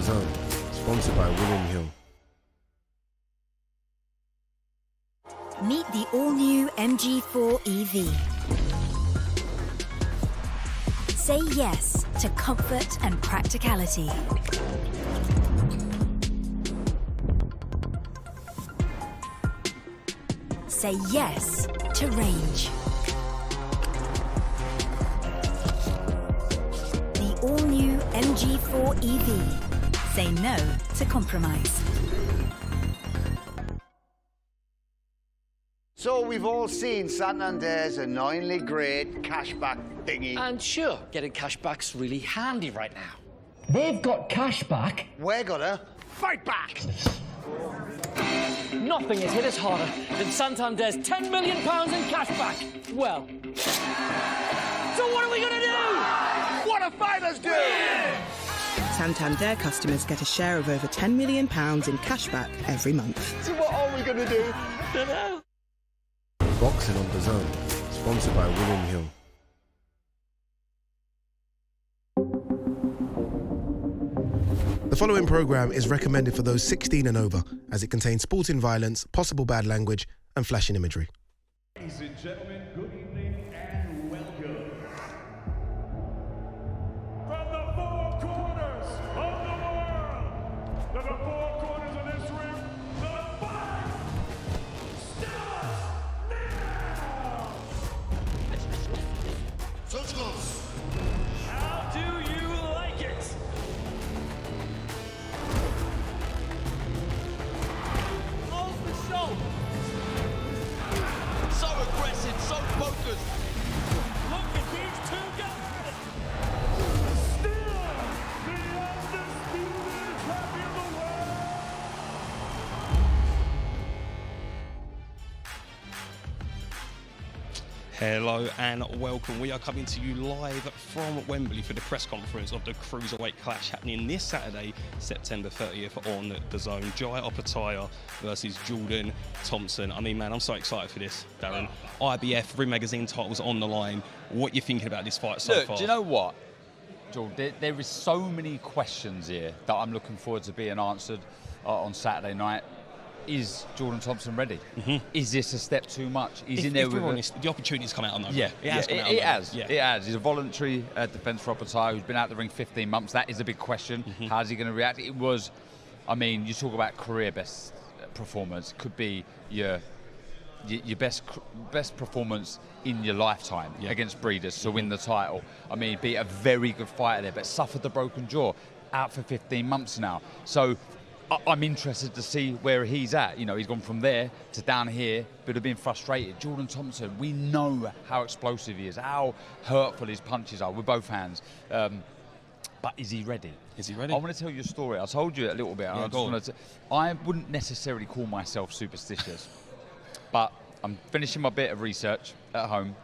DAZN, sponsored by William Hill. Meet the all-new MG4 EV. Say yes to comfort and practicality. Say yes to range. The all-new MG4 EV. Say no to compromise. So we've all seen Santander's annoyingly great cashback thingy. And sure, getting cashback's really handy right now. They've got cash back. We're gonna fight back! Nothing has hit us harder than Santander's £10 million in cashback. Well, so what are we gonna do? What do fighters do? Santander customers get a share of over £10 million in cashback every month. So what are we gonna do? Dunno. Boxing on DAZN, sponsored by William Hill. The following programme is recommended for those 16 and over, as it contains sporting violence, possible bad language, and flashing imagery. Ladies and gentlemen, good evening and welcome. From the four corners of the world, to the four corners of this ring, the fight starts now! How do you like it? Off the shoulder. So aggressive, so focused. Look at these two guys! Still the undisputed champion of the world! Hello and welcome. We are coming to you live from Wembley for the press conference of the Cruiserweight Clash happening this Saturday, September 30th on DAZN. Jai Opeteia versus Jordan Thompson. I mean, man, I'm so excited for this, Darren. IBF, Ring Magazine titles on the line. What are you thinking about this fight so far? Do you know what, Jordan? There is so many questions here that I'm looking forward to being answered on Saturday night. Is Jordan Thompson ready? Is this a step too much? He's in there with... If we're honest, the opportunity's come out on that. Yeah, it has. It has. He's a voluntary defence for Opeteia who's been out the ring 15 months. That is a big question. How's he going to react? It was, I mean, you talk about career best performance. It could be your best performance in your lifetime against Breeders to win the title. I mean, be a very good fighter there, but suffered the broken jaw, out for 15 months now. So I'm interested to see where he's at. You know, he's gone from there to down here, but have been frustrated. Jordan Thompson, we know how explosive he is, how hurtful his punches are. We're both hands. But is he ready? Is he ready? I want to tell you a story. I told you a little bit. I wouldn't necessarily call myself superstitious, but I'm finishing my bit of research at home,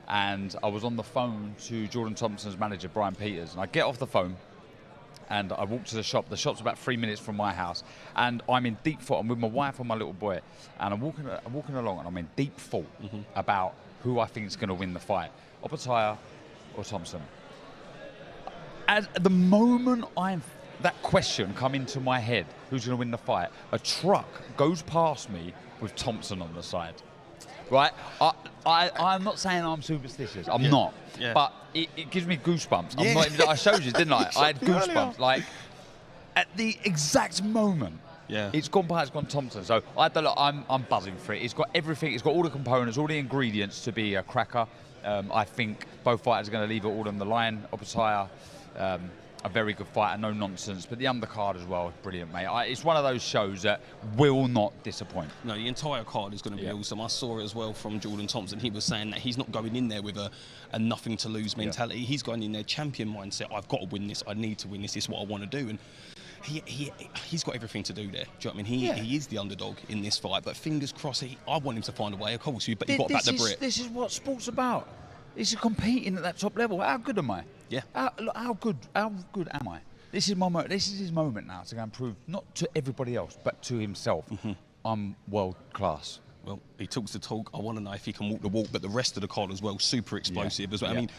and I was on the phone to Jordan Thompson's manager, Brian Peters, and I get off the phone, and I walk to the shop. The shop's about 3 minutes from my house, and I'm in deep thought. I'm with my wife and my little boy, and I'm walking along, and I'm in deep thought about who I think is going to win the fight, Opeteia or Thompson. At the moment that question come into my head, who's going to win the fight, a truck goes past me with Thompson on the side. Right? I'm not saying I'm superstitious. I'm not. Yeah. But it gives me goosebumps. I'm not even, I showed you, didn't I? I had goosebumps. Like, at the exact moment, it's gone by, it's gone Thompson. So I'm buzzing for it. It's got everything. It's got all the components, all the ingredients to be a cracker. I think both fighters are going to leave it all on the line. Opeteia, a very good fighter, no nonsense, but the undercard as well is brilliant, mate. It's one of those shows that will not disappoint. No, the entire card is going to be awesome. I saw it as well from Jordan Thompson. He was saying that he's not going in there with a nothing to lose mentality. He's going in there champion mindset. I've got to win this. I need to win this. This is what I want to do. And he's got everything to do there. Do you know what I mean? He is the underdog in this fight, but fingers crossed, I want him to find a way, of course, but you've got to back the Brit. This is what sport's about. It's competing at that top level. How good am I? Yeah. How good am I? This is my moment. This is his moment now to go and prove, not to everybody else, but to himself, I'm world class. Well, he talks the talk. I want to know if he can walk the walk, but the rest of the card as well, super explosive as well. Yeah. I mean,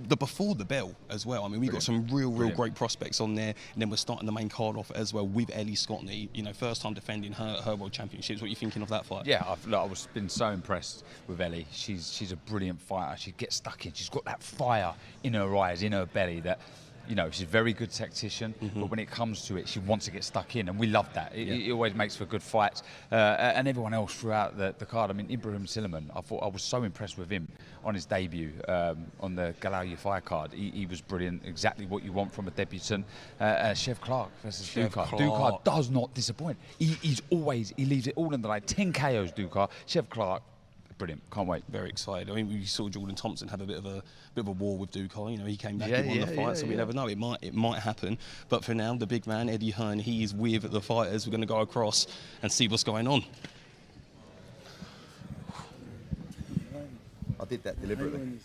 before the bell as well. I mean, we've got some real great prospects on there, and then we're starting the main card off as well with Ellie Scottney. You know, first time defending her world championships. What are you thinking of that fight? Yeah, I've been so impressed with Ellie. She's a brilliant fighter. She gets stuck in. She's got that fire in her eyes, in her belly that. You know, she's a very good tactician, but when it comes to it, she wants to get stuck in, and we love that. It always makes for good fights. And everyone else throughout the card. I mean, Ibrahim Silliman, I was so impressed with him on his debut on the Galal Yafai card. He was brilliant, exactly what you want from a debutant. Chev Clark versus Dukar. Dukar does not disappoint. He leaves it all in the line. 10 KOs, Dukar. Chev Clark. Brilliant, can't wait. Very excited. I mean, we saw Jordan Thompson have a bit of a war with Dukar. You know, he came back and won the fight, so we never know. It might happen. But for now, the big man Eddie Hearn, he is with the fighters. We're going to go across and see what's going on. I did that deliberately.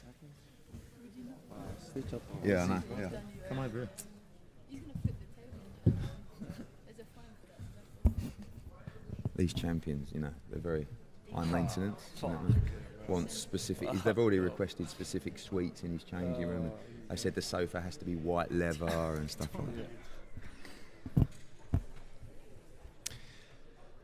Yeah, I know. Yeah. Come over here. These champions, you know, they're very high maintenance. You know, want specific. They've already requested specific suites in his changing room. They said the sofa has to be white leather and stuff like that.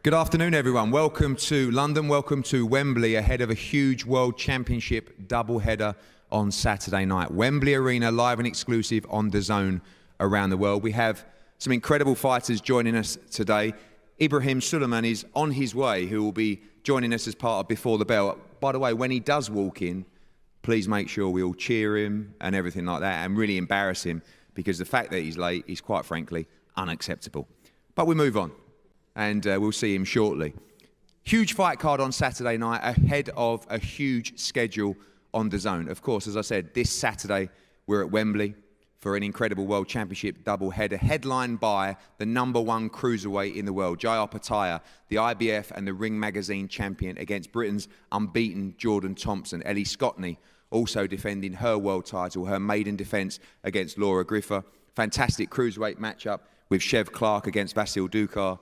Good afternoon, everyone. Welcome to London. Welcome to Wembley ahead of a huge World Championship doubleheader on Saturday night. Wembley Arena, live and exclusive on DAZN around the world. We have some incredible fighters joining us today. Ibrahim Sulaiman is on his way, who will be joining us as part of Before the Bell. By the way, when he does walk in, please make sure we all cheer him and everything like that and really embarrass him, because the fact that he's late is, quite frankly, unacceptable. But we move on, and we'll see him shortly. Huge fight card on Saturday night ahead of a huge schedule on DAZN. Of course, as I said, this Saturday we're at Wembley for an incredible World Championship doubleheader headlined by the #1 cruiserweight in the world, Jai Opeteia, the IBF and the Ring Magazine champion, against Britain's unbeaten Jordan Thompson. Ellie Scottney also defending her world title, her maiden defence against Laura Griffer. Fantastic cruiserweight matchup with Chev Clark against Vasil Dukar.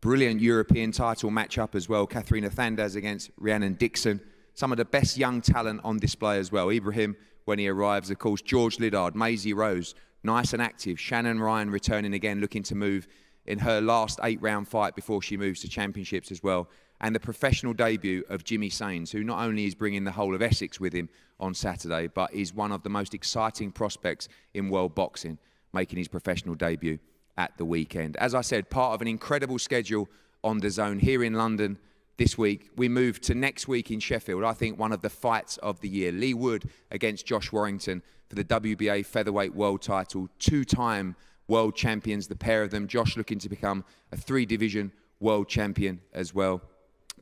Brilliant European title matchup as well, Katharina Thandaz against Rhiannon Dixon. Some of the best young talent on display as well. Ibrahim, when he arrives, of course, George Liddard, Maisie Rose, nice and active. Shannon Ryan returning again, looking to move in her last 8-round fight before she moves to championships as well. And the professional debut of Jimmy Sains, who not only is bringing the whole of Essex with him on Saturday, but is one of the most exciting prospects in world boxing, making his professional debut at the weekend. As I said, part of an incredible schedule on DAZN here in London. This week, we move to next week in Sheffield. I think one of the fights of the year. Lee Wood against Josh Warrington for the WBA featherweight world title. 2-time world champions, the pair of them. Josh looking to become a 3-division world champion as well.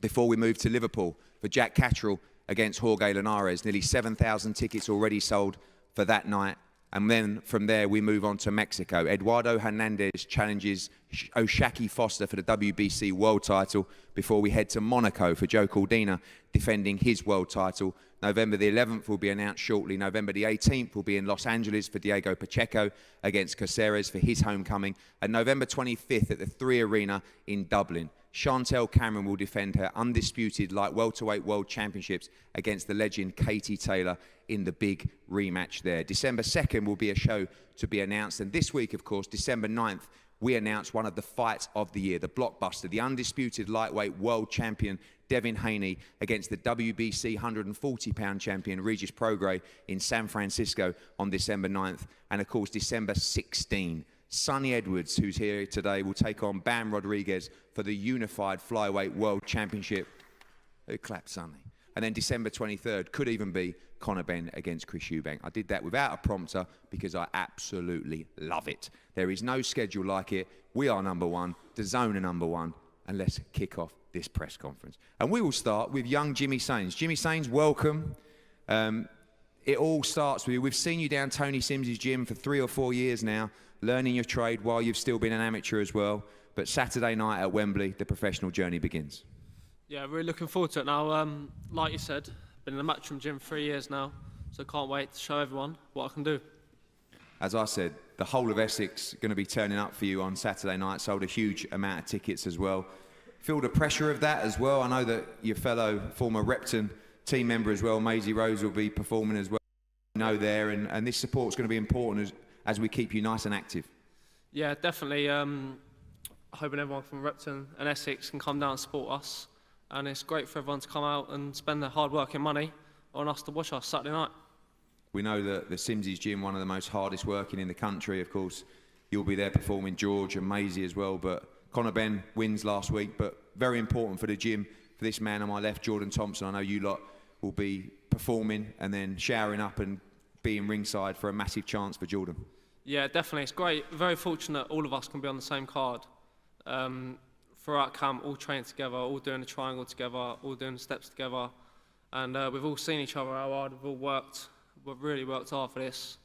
Before we move to Liverpool for Jack Catterall against Jorge Linares. Nearly 7,000 tickets already sold for that night. And then from there, we move on to Mexico. Eduardo Hernandez challenges Oshaki Foster for the WBC world title before we head to Monaco for Joe Cordina defending his world title. November the 11th will be announced shortly. November the 18th will be in Los Angeles for Diego Pacheco against Caceres for his homecoming. And November 25th at the 3 Arena in Dublin. Chantel Cameron will defend her undisputed light welterweight world championships against the legend Katie Taylor in the big rematch there. December 2nd will be a show to be announced. And this week, of course, December 9th, we announce one of the fights of the year, the blockbuster, the undisputed lightweight world champion Devin Haney against the WBC 140-pound champion Regis Prograis in San Francisco on December 9th. And of course, December 16th. Sonny Edwards, who's here today, will take on Bam Rodriguez for the Unified Flyweight World Championship. Clap, Sonny. And then December 23rd could even be Conor Benn against Chris Eubank. I did that without a prompter because I absolutely love it. There is no schedule like it. We are #1, DAZN are #1, and let's kick off this press conference. And we will start with young Jimmy Sains. Jimmy Sains, welcome. It all starts with you. We've seen you down Tony Sims's gym for 3 or 4 years now, learning your trade while you've still been an amateur as well. But Saturday night at Wembley, the professional journey begins. Yeah, really looking forward to it now. Like you said, been in the Matchroom gym for 3 years now, so can't wait to show everyone what I can do. As I said, the whole of Essex going to be turning up for you on Saturday night. Sold a huge amount of tickets as well. feel the pressure of that as well? I know that your fellow former Repton team member as well, Maisie Rose, will be performing as well. There, and this support's going to be important as we keep you nice and active. Yeah, definitely. Hoping everyone from Repton and Essex can come down and support us. And it's great for everyone to come out and spend their hard working money on us to watch us Saturday night. We know that the Sims's gym, one of the most hardest working in the country. Of course, you'll be there performing, George and Maisie as well. But Conor Ben wins last week, but very important for the gym, for this man on my left, Jordan Thompson. I know you lot will be performing and then showering up and being ringside for a massive chance for Jordan. Yeah, definitely. It's great. Very fortunate all of us can be on the same card. Throughout camp, all training together, all doing the triangle together, all doing the steps together. And we've all seen each other how hard we've all worked. We've really worked hard for this.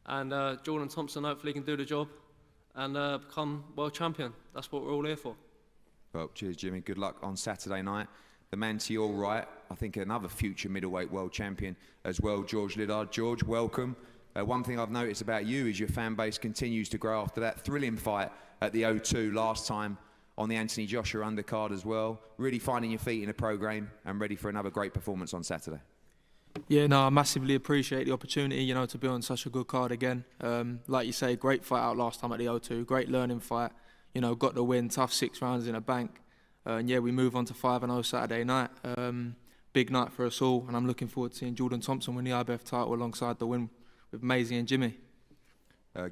And Jordan Thompson hopefully can do the job and become world champion. That's what we're all here for. Well, cheers, Jimmy. Good luck on Saturday night. The man to your right, I think another future middleweight world champion as well, George Liddard. George, welcome. One thing I've noticed about you is your fan base continues to grow after that thrilling fight at the O2 last time on the Anthony Joshua undercard as well. Really finding your feet in the programme and ready for another great performance on Saturday. Yeah, no, I massively appreciate the opportunity, you know, to be on such a good card again. Like you say, great fight out last time at the O2, great learning fight. You know, got the win, tough 6 rounds in a bank. And yeah, we move on to 5-0 Saturday night. Big night for us all, and I'm looking forward to seeing Jordan Thompson win the IBF title alongside the win with Maisie and Jimmy.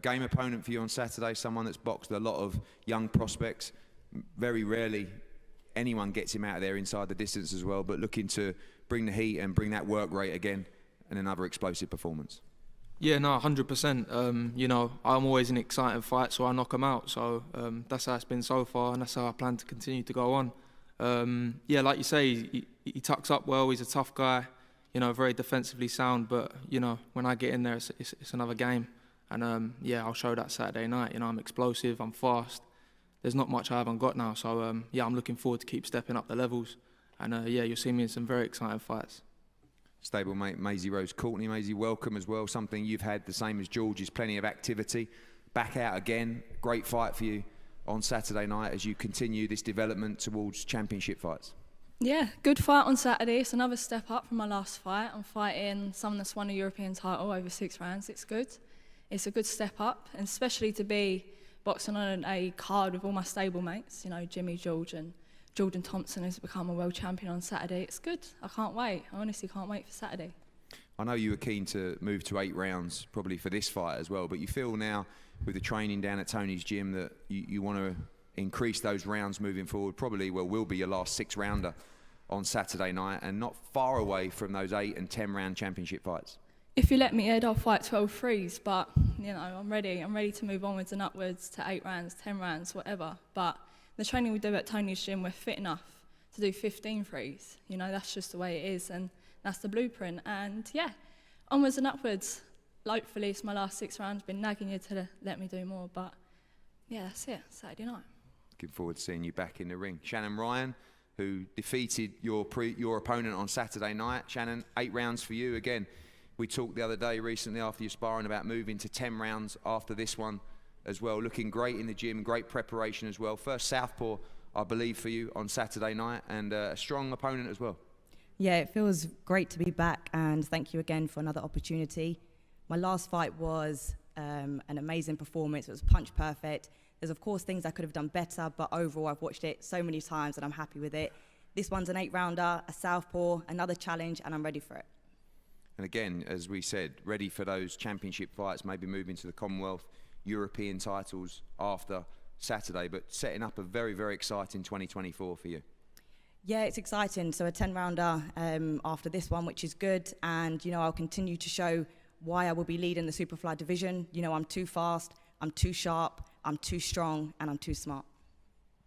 Game opponent for you on Saturday, someone that's boxed a lot of young prospects. Very rarely anyone gets him out of there inside the distance as well, but looking to bring the heat and bring that work rate again and another explosive performance. Yeah, no, 100%. You know, I'm always in exciting fights, so I knock him out. So that's how it's been so far, and that's how I plan to continue to go on. Yeah, like you say, he tucks up well. He's a tough guy, you know, very defensively sound. But, you know, when I get in there, it's another game. And, yeah, I'll show that Saturday night. You know, I'm explosive, I'm fast. There's not much I haven't got now. So, yeah, I'm looking forward to keep stepping up the levels. And, yeah, you'll see me in some very exciting fights. Stablemate Maisie Rose Courtney. Maisie, welcome as well. Something you've had the same as George's, plenty of activity. Back out again. Great fight for you on Saturday night as you continue this development towards championship fights. Yeah, good fight on Saturday. It's another step up from my last fight. I'm fighting someone that's won a European title over 6 rounds. It's good. It's a good step up, and especially to be boxing on a card with all my stablemates, you know, Jimmy, George and Jordan Thompson has become a world champion on Saturday. It's good. I can't wait. I honestly can't wait for Saturday. I know you were keen to move to 8 rounds, probably for this fight as well, but you feel now with the training down at Tony's gym that you want to increase those rounds moving forward. Probably will be your last 6-rounder on Saturday night, and not far away from those 8 and 10 round championship fights. If you let me, Ed, I'll fight 12 threes, but you know, I'm ready to move onwards and upwards to 8 rounds, 10 rounds, whatever. But the training we do at Tony's gym, we're fit enough to do 15 threes. You know, that's just the way it is, and that's the blueprint. And yeah, onwards and upwards. Hopefully it's my last 6 rounds. Been nagging you to let me do more, but yeah, that's it, Saturday night. Looking forward to seeing you back in the ring. Shannon Ryan, who defeated your opponent on Saturday night. Shannon, 8 rounds for you. Again, we talked the other day recently after your sparring about moving to 10 rounds after this one as well. Looking great in the gym, great preparation as well. First southpaw, I believe, for you on Saturday night, and a strong opponent as well. Yeah, it feels great to be back, and thank you again for another opportunity. My last fight was an amazing performance. It was punch perfect. There's of course things I could have done better, but overall I've watched it so many times and I'm happy with it. This one's an 8-rounder, a southpaw, another challenge, and I'm ready for it. And again, as we said, ready for those championship fights, maybe moving to the Commonwealth, European titles after Saturday, but setting up a very, very exciting 2024 for you. Yeah, it's exciting. So a 10-rounder after this one, which is good. And, you know, I'll continue to show why I will be leading the Superfly division. You know, I'm too fast, I'm too sharp, I'm too strong, and I'm too smart.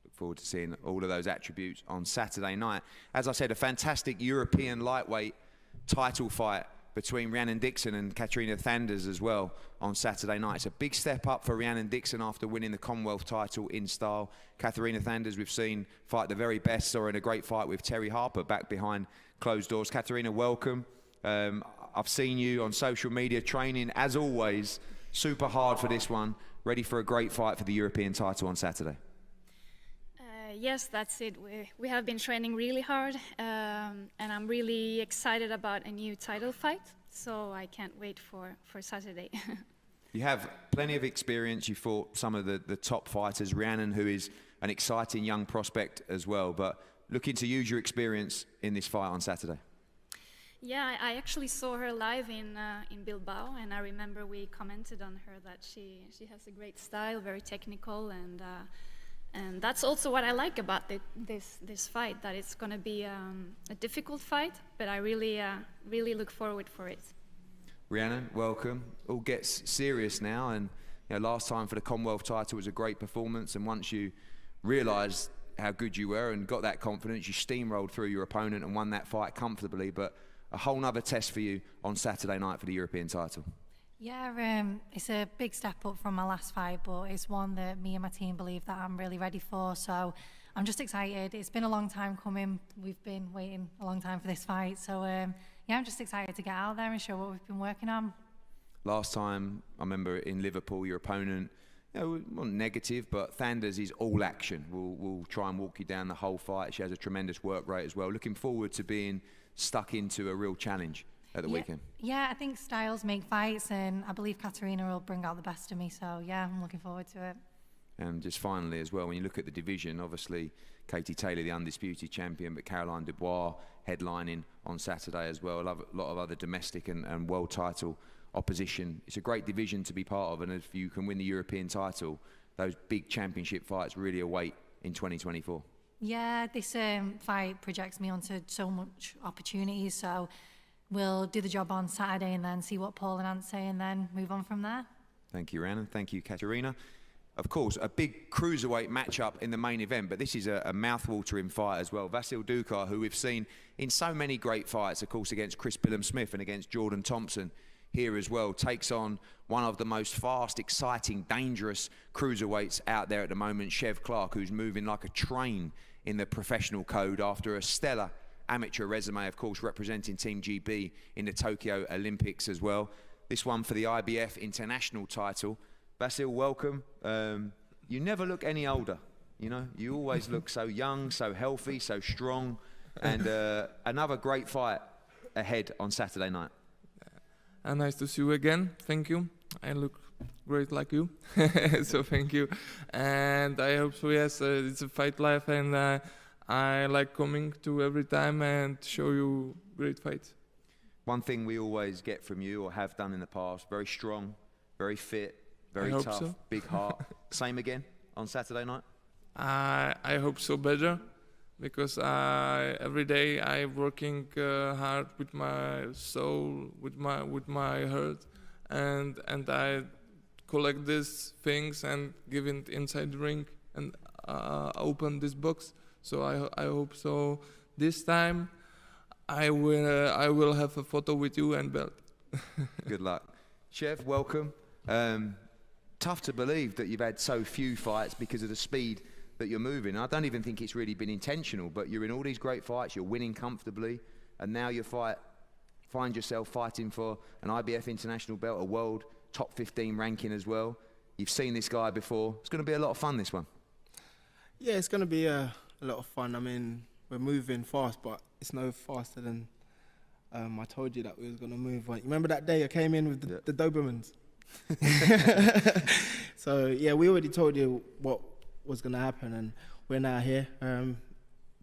Look forward to seeing all of those attributes on Saturday night. As I said, a fantastic European lightweight title fight between Rhiannon Dixon and Katrina Thanders as well on Saturday night. It's a big step up for Rhiannon Dixon after winning the Commonwealth title in style. Katrina Thanders we've seen fight the very best, or in a great fight with Terry Harper back behind closed doors. Katrina, welcome. I've seen you on social media training, as always, super hard for this one. Ready for a great fight for the European title on Saturday? Yes, that's it. We have been training really hard, and I'm really excited about a new title fight, so I can't wait for Saturday. You have plenty of experience. You fought some of the top fighters, Rhiannon, who is an exciting young prospect as well, but looking to use your experience in this fight on Saturday. Yeah, I actually saw her live in Bilbao, and I remember we commented on her that she has a great style, very technical, and that's also what I like about this fight, that it's going to be a difficult fight, but I really look forward for it. Rhiannon, welcome. All gets serious now, and last time for the Commonwealth title was a great performance, and once you realised how good you were and got that confidence, you steamrolled through your opponent and won that fight comfortably, but a whole nother test for you on Saturday night for the European title. Yeah, it's a big step up from my last fight, but it's one that me and my team believe that I'm really ready for, so I'm just excited. It's been a long time coming. We've been waiting a long time for this fight, so yeah, I'm just excited to get out there and show what we've been working on. Last time, I remember in Liverpool, your opponent, wasn't negative, but Thanders is all action. We'll try and walk you down the whole fight. She has a tremendous work rate as well. Looking forward to being stuck into a real challenge at the weekend. Yeah, I think styles make fights, and I believe Katarina will bring out the best of me, so yeah, I'm looking forward to it. And just finally as well, when you look at the division, obviously Katie Taylor, the undisputed champion, but Caroline Dubois headlining on Saturday as well. A lot of other domestic and world title opposition. It's a great division to be part of, and if you can win the European title, those big championship fights really await in 2024. Yeah, this fight projects me onto so much opportunities, so we'll do the job on Saturday and then see what Paul and Ant say and then move on from there. Thank you, Rhiannon. Thank you, Katerina. Of course, a big cruiserweight matchup in the main event, but this is a mouth-watering fight as well. Vasyl Dukar, who we've seen in so many great fights, of course, against Chris Billum-Smith and against Jordan Thompson here as well, takes on one of the most fast, exciting, dangerous cruiserweights out there at the moment, Chev Clark, who's moving like a train in the professional code after a stellar amateur resume, of course, representing Team GB in the Tokyo Olympics as well. This one for the IBF international title. Vasyl, welcome. You never look any older, you always look so young, so healthy, so strong, and another great fight ahead on Saturday night. Nice to see you again. Thank you. I look great like you, so thank you. And I hope so, yes, it's a fight life, and I like coming to every time and show you great fights. One thing we always get from you, or have done in the past, very strong, very fit, very tough, so. Big heart. Same again on Saturday night? I hope so better, because every day I'm working hard with my soul, with my heart, and I collect these things and give it inside the ring and open this box. So I hope so. This time I will have a photo with you and belt. Good luck. Chev, welcome. Tough to believe that you've had so few fights because of the speed that you're moving. I don't even think it's really been intentional, but you're in all these great fights, you're winning comfortably, and now you find yourself fighting for an IBF international belt, a world top 15 ranking as well. You've seen this guy before. It's going to be a lot of fun, this one. Yeah, it's going to be a lot of fun. I mean, we're moving fast, but it's no faster than I told you that we was going to move. You remember that day I came in with the Dobermans? So, yeah, we already told you what was going to happen, and we're now here.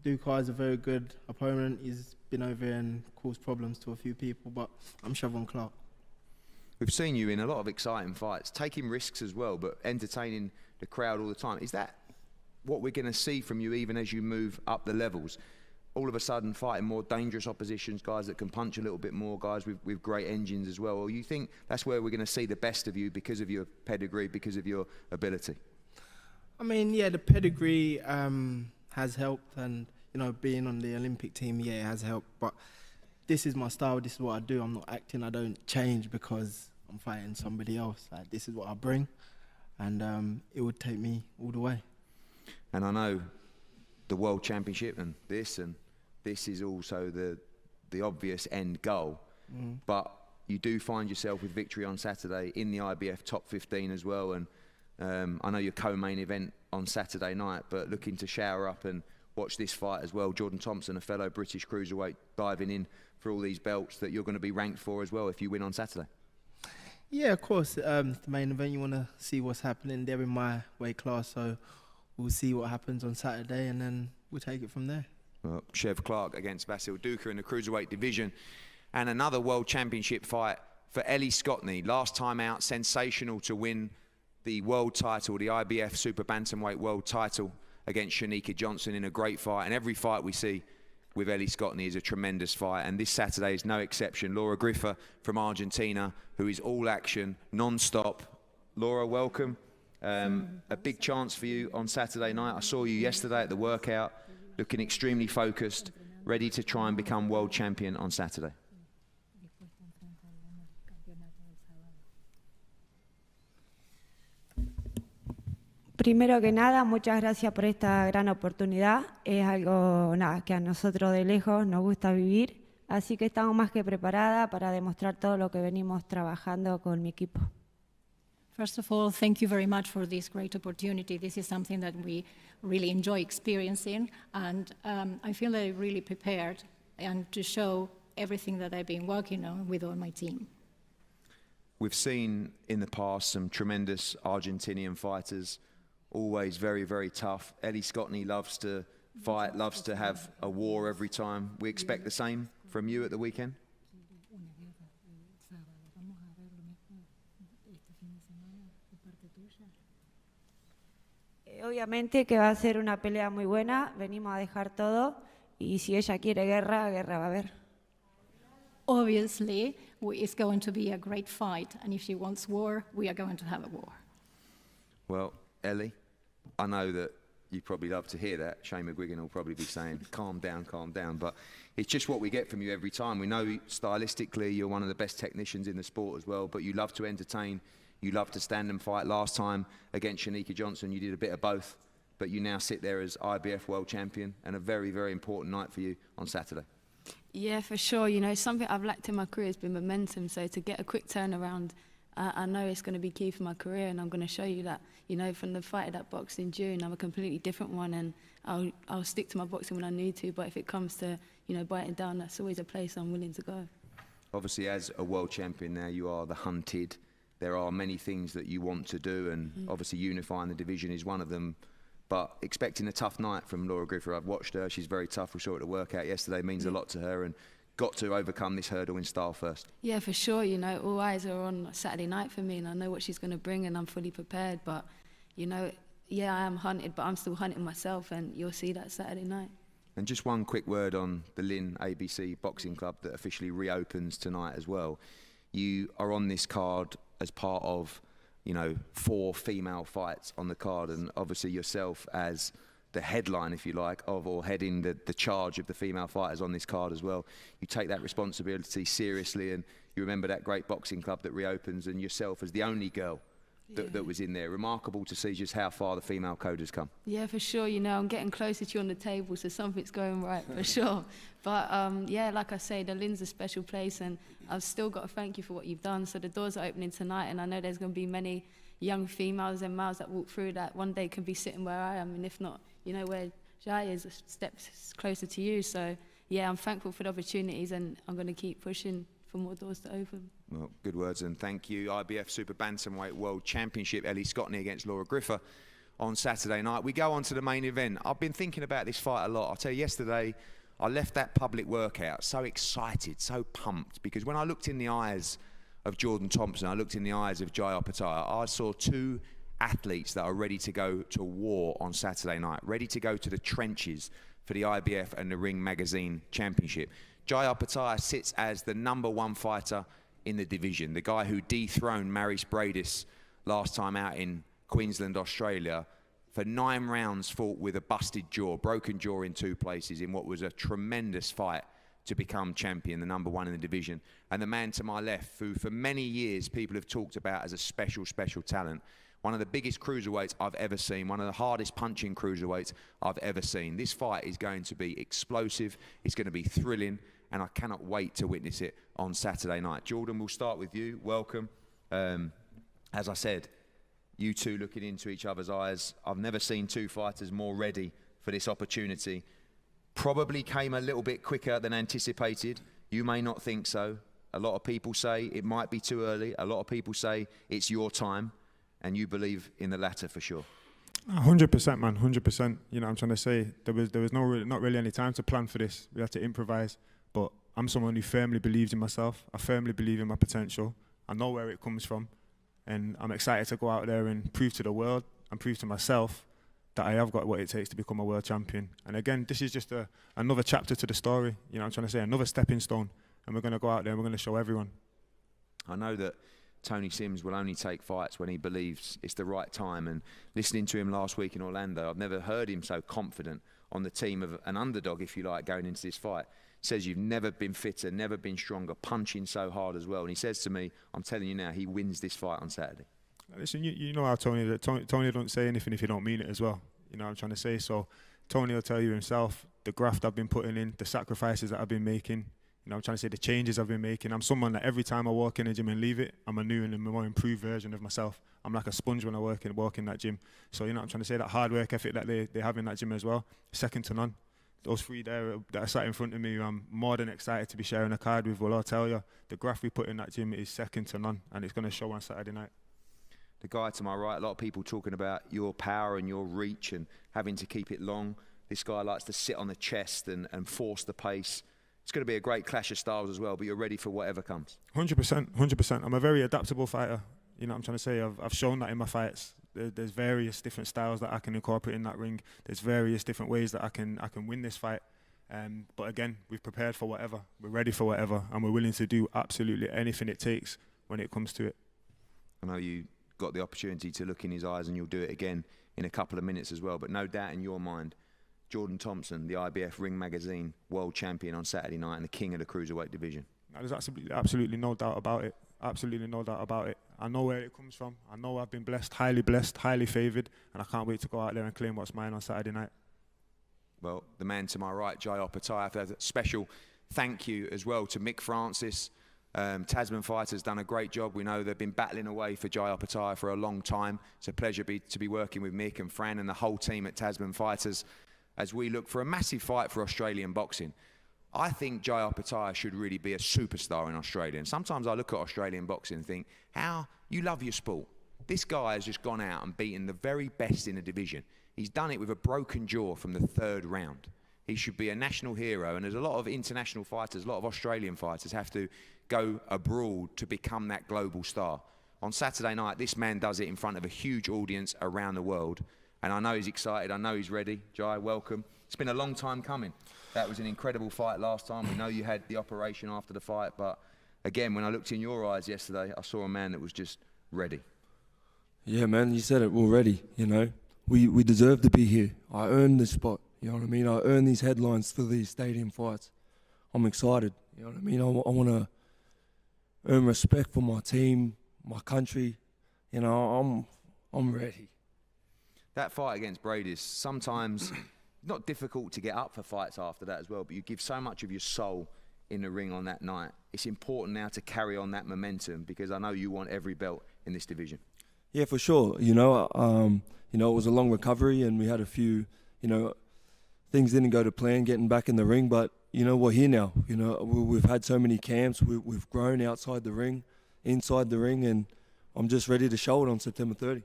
Dukar is a very good opponent. He's been over here and caused problems to a few people, but I'm Siobhan Clark. We've seen you in a lot of exciting fights, taking risks as well, but entertaining the crowd all the time. Is that what we're going to see from you even as you move up the levels? All of a sudden fighting more dangerous oppositions, guys that can punch a little bit more, guys with great engines as well? Or you think that's where we're going to see the best of you because of your pedigree, because of your ability? I mean, yeah, the pedigree has helped, and, being on the Olympic team, yeah, it has helped. But this is my style, this is what I do. I'm not acting, I don't change because I'm fighting somebody else. Like, this is what I bring, and it would take me all the way. And I know the World Championship and this is also the obvious end goal. But you do find yourself with victory on Saturday in the IBF top 15 as well, and I know your co-main event on Saturday night, but looking to shower up and watch this fight as well. Jordan Thompson, a fellow British cruiserweight, diving in for all these belts that you're going to be ranked for as well if you win on Saturday. Yeah, of course. The main event, you want to see what's happening there in my weight class, so we'll see what happens on Saturday and then we'll take it from there. Well, Chev Clark against Vasil Duka in the cruiserweight division, and another world championship fight for Ellie Scotney. Last time out, sensational to win the world title, the IBF Super Bantamweight world title against Shanika Johnson in a great fight. And every fight we see with Ellie Scotney is a tremendous fight, and this Saturday is no exception. Laura Griffa from Argentina, who is all action, non-stop. Laura, welcome. A big chance for you on Saturday night. I saw you yesterday at the workout, looking extremely focused, ready to try and become world champion on Saturday. Primero que nada, muchas gracias por esta gran oportunidad. Es algo que a nosotros de lejos nos gusta vivir, así que estamos más que preparadas para demostrar todo lo que venimos trabajando con mi equipo. First of all, thank you very much for this great opportunity. This is something that we really enjoy experiencing, and I feel that I'm really prepared and to show everything that I've been working on with all my team. We've seen in the past some tremendous Argentinian fighters, always very, very tough. Ellie Scotney loves to fight, loves to have a war every time. We expect the same from you at the weekend? Obviamente que va a ser una pelea muy buena, venimos a dejar todo y si ella quiere guerra, guerra va a haber. Obviously, it's going to be a great fight, and if she wants war, we are going to have a war. Well, Ellie, I know that you probably love to hear that. Shane McGuigan will probably be saying, calm down, but it's just what we get from you every time. We know stylistically you're one of the best technicians in the sport as well, but you love to entertain, you love to stand and fight. Last time against Shanika Johnson, you did a bit of both, but you now sit there as IBF world champion, and a very, very important night for you on Saturday. Yeah, for sure. You know, something I've lacked in my career has been momentum, so to get a quick turnaround, I know it's going to be key for my career, and I'm going to show you that, you know, from the fight that boxed in June, I'm a completely different one, and I'll stick to my boxing when I need to, but if it comes to, you know, biting down, that's always a place I'm willing to go. Obviously, as a world champion now, you are the hunted. There are many things that you want to do, and obviously unifying the division is one of them. But expecting a tough night from Laura Griffa. I've watched her, she's very tough. We saw her at the workout yesterday, means a lot to her, and got to overcome this hurdle in style first. Yeah, for sure. You know, all eyes are on Saturday night for me, and I know what she's going to bring, and I'm fully prepared. But, you know, yeah, I am hunted, but I'm still hunting myself, and you'll see that Saturday night. And just one quick word on the Lynn ABC Boxing Club that officially reopens tonight as well. You are on this card as part of, you know, 4 female fights on the card, and obviously yourself as the headline, if you like, of, or heading the charge of the female fighters on this card as well. You take that responsibility seriously, and you remember that great boxing club that reopens, and yourself as the only girl that was in there. Remarkable to see just how far the female code has come. Yeah, for sure. You know, I'm getting closer to you on the table, so something's going right, for sure. But, yeah, like I say, the Lynn's a special place, and I've still got to thank you for what you've done. So the doors are opening tonight, and I know there's going to be many young females and males that walk through that one day can be sitting where I am, and if not, you know, where Jai is, a step closer to you. So, yeah, I'm thankful for the opportunities, and I'm going to keep pushing for more doors to open. Well, good words, and thank you. IBF Super Bantamweight World Championship, Ellie Scotney against Laura Griffa on Saturday night. We go on to the main event. I've been thinking about this fight a lot. I'll tell you, yesterday I left that public workout so excited, so pumped, because when I looked in the eyes of Jordan Thompson, I looked in the eyes of Jai Opeteia, I saw 2 athletes that are ready to go to war on Saturday night, ready to go to the trenches for the IBF and the Ring Magazine Championship. Jai Opeteia sits as the #1 fighter in the division, the guy who dethroned Maurice Bradis last time out in Queensland, Australia, for 9 rounds, fought with a busted jaw, broken jaw in 2 places in what was a tremendous fight to become champion, the #1 in the division. And the man to my left, who for many years people have talked about as a special talent, one of the biggest cruiserweights I've ever seen, one of the hardest punching cruiserweights I've ever seen. This fight is going to be explosive, it's going to be thrilling, and I cannot wait to witness it on Saturday night. Jordan, we'll start with you. Welcome. As I said, you two looking into each other's eyes. I've never seen two fighters more ready for this opportunity. Probably came a little bit quicker than anticipated. You may not think so. A lot of people say it might be too early. A lot of people say it's your time, and you believe in the latter for sure. 100%, man, 100%. You know what I'm trying to say? There was not really any time to plan for this. We had to improvise. But I'm someone who firmly believes in myself. I firmly believe in my potential. I know where it comes from. And I'm excited to go out there and prove to the world and prove to myself that I have got what it takes to become a world champion. And again, this is just another chapter to the story. You know what I'm trying to say? Another stepping stone. And we're going to go out there and we're going to show everyone. I know that Tony Sims will only take fights when he believes it's the right time. And listening to him last week in Orlando, I've never heard him so confident on the team of an underdog, if you like, going into this fight. Says you've never been fitter, never been stronger, punching so hard as well. And he says to me, I'm telling you now, he wins this fight on Saturday. Listen, you know how Tony don't say anything if you don't mean it as well. You know what I'm trying to say? So Tony will tell you himself the graft I've been putting in, the sacrifices that I've been making. You know, I'm trying to say the changes I've been making. I'm someone that every time I walk in a gym and leave it, I'm a new and a more improved version of myself. I'm like a sponge when I walk in that gym. So, you know, I'm trying to say that hard work ethic that they have in that gym as well, second to none. Those three there that are sat in front of me, I'm more than excited to be sharing a card with. Well, I'll tell you, the graft we put in that gym is second to none, and it's going to show on Saturday night. The guy to my right, a lot of people talking about your power and your reach and having to keep it long. This guy likes to sit on the chest and force the pace. It's going to be a great clash of styles as well, but you're ready for whatever comes. 100%, 100%. I'm a very adaptable fighter. You know what I'm trying to say? I've shown that in my fights. There's various different styles that I can incorporate in that ring. There's various different ways that I can win this fight. But again, we've prepared for whatever. We're ready for whatever, and we're willing to do absolutely anything it takes when it comes to it. I know you got the opportunity to look in his eyes, and you'll do it again in a couple of minutes as well, but no doubt in your mind, Jordan Thompson, the IBF Ring Magazine world champion on Saturday night and the king of the cruiserweight division. There's absolutely no doubt about it. Absolutely no doubt about it. I know where it comes from. I know I've been blessed, highly favoured, and I can't wait to go out there and claim what's mine on Saturday night. Well, the man to my right, Jai Opeteia, a special thank you as well to Mick Francis. Tasman Fighters done a great job. We know they've been battling away for Jai Opeteia for a long time. It's a pleasure to be working with Mick and Fran and the whole team at Tasman Fighters as we look for a massive fight for Australian boxing. I think Jai Opeteia should really be a superstar in Australia. And sometimes I look at Australian boxing and think, how you love your sport. This guy has just gone out and beaten the very best in the division. He's done it with a broken jaw from the third round. He should be a national hero. And there's a lot of international fighters, a lot of Australian fighters have to go abroad to become that global star. On Saturday night, this man does it in front of a huge audience around the world. And I know he's excited. I know he's ready. Jai, welcome. It's been a long time coming. That was an incredible fight last time. We know you had the operation after the fight, but again, when I looked in your eyes yesterday, I saw a man that was just ready. Yeah, man, you said it already, you know. We deserve to be here. I earned this spot, you know what I mean? I earned these headlines for these stadium fights. I'm excited, you know what I mean? I want to earn respect for my team, my country. You know, I'm ready. That fight against Brady is sometimes not difficult to get up for fights after that as well, but you give so much of your soul in the ring on that night. It's important now to carry on that momentum because I know you want every belt in this division. Yeah, for sure. You know, it was a long recovery and we had a few, things didn't go to plan getting back in the ring, but, we're here now. We've had so many camps. We've grown outside the ring, inside the ring, and I'm just ready to show it on September 30.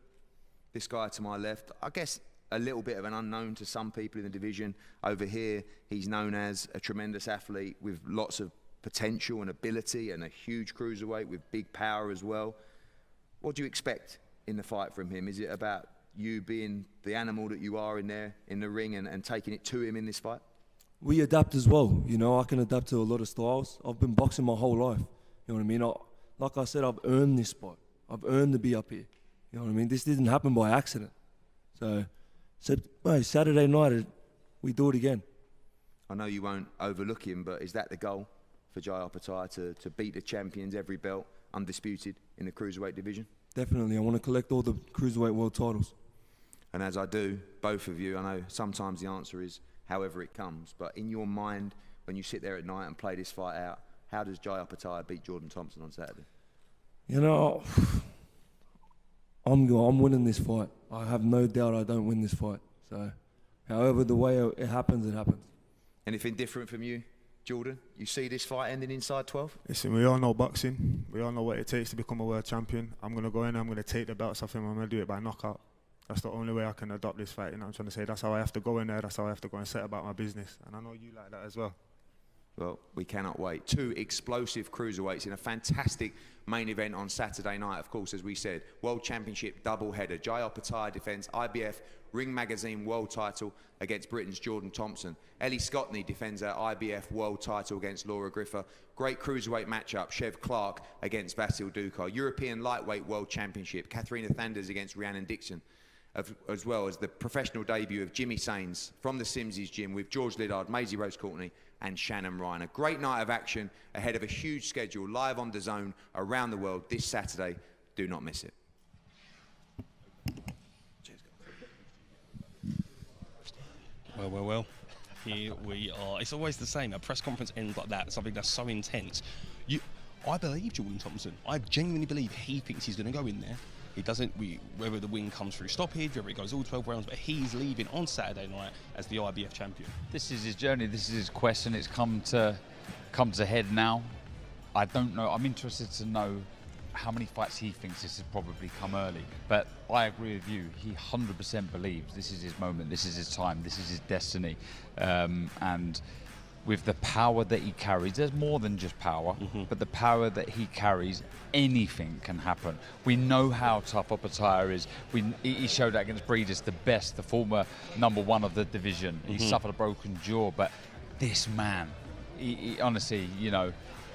This guy to my left, I guess a little bit of an unknown to some people in the division. Over here, he's known as a tremendous athlete with lots of potential and ability and a huge cruiserweight with big power as well. What do you expect in the fight from him? Is it about you being the animal that you are in there in the ring and taking it to him in this fight? We adapt as well. I can adapt to a lot of styles. I've been boxing my whole life. You know what I mean? Like I said, I've earned this spot. I've earned to be up here. You know what I mean? This didn't happen by accident. So Saturday night, we do it again. I know you won't overlook him, but is that the goal for Jai Opeteia, to beat the champions, every belt, undisputed in the cruiserweight division? Definitely. I want to collect all the cruiserweight world titles. And as I do, both of you, I know sometimes the answer is however it comes, but in your mind, when you sit there at night and play this fight out, how does Jai Opeteia beat Jordan Thompson on Saturday? I'm winning this fight. I have no doubt I don't win this fight. So, however the way it happens, it happens. Anything different from you, Jordan? You see this fight ending inside 12? Listen, we all know boxing. We all know what it takes to become a world champion. I'm going to go in, I'm going to take the belts off him, I'm going to do it by knockout. That's the only way I can adopt this fight, you know what I'm trying to say? That's how I have to go in there, that's how I have to go and set about my business. And I know you like that as well. Well, we cannot wait. 2 explosive cruiserweights in a fantastic main event on Saturday night, of course, as we said. World Championship doubleheader. Jai Opeteia defends IBF Ring Magazine World title against Britain's Jordan Thompson. Ellie Scottney defends her IBF World title against Laura Griffer. Great cruiserweight matchup, Chev Clark against Vasil Ducar. European Lightweight World Championship, Katharina Thanders against Rhiannon Dixon. As well as the professional debut of Jimmy Sains from the Simsies gym with George Liddard, Maisie Rose Courtney and Shannon Ryan. A great night of action ahead of a huge schedule live on DAZN around the world this Saturday. Do not miss it. Well. Here we are. It's always the same. A press conference ends like that, something that's so intense. I believe Jordan Thompson. I genuinely believe he thinks he's going to go in there. He doesn't, whether the win comes through stoppage, whether it goes all 12 rounds, but he's leaving on Saturday night as the IBF champion. This is his journey, this is his quest, and it's come to head now. I don't know, I'm interested to know how many fights he thinks this has probably come early. But I agree with you, he 100% believes this is his moment, this is his time, this is his destiny. And with the power that he carries, there's more than just power, but the power that he carries, anything can happen. We know how tough Opeteia is. He showed that against Breedis, the best, the former #1 of the division. He suffered a broken jaw, but this man, he honestly, you know,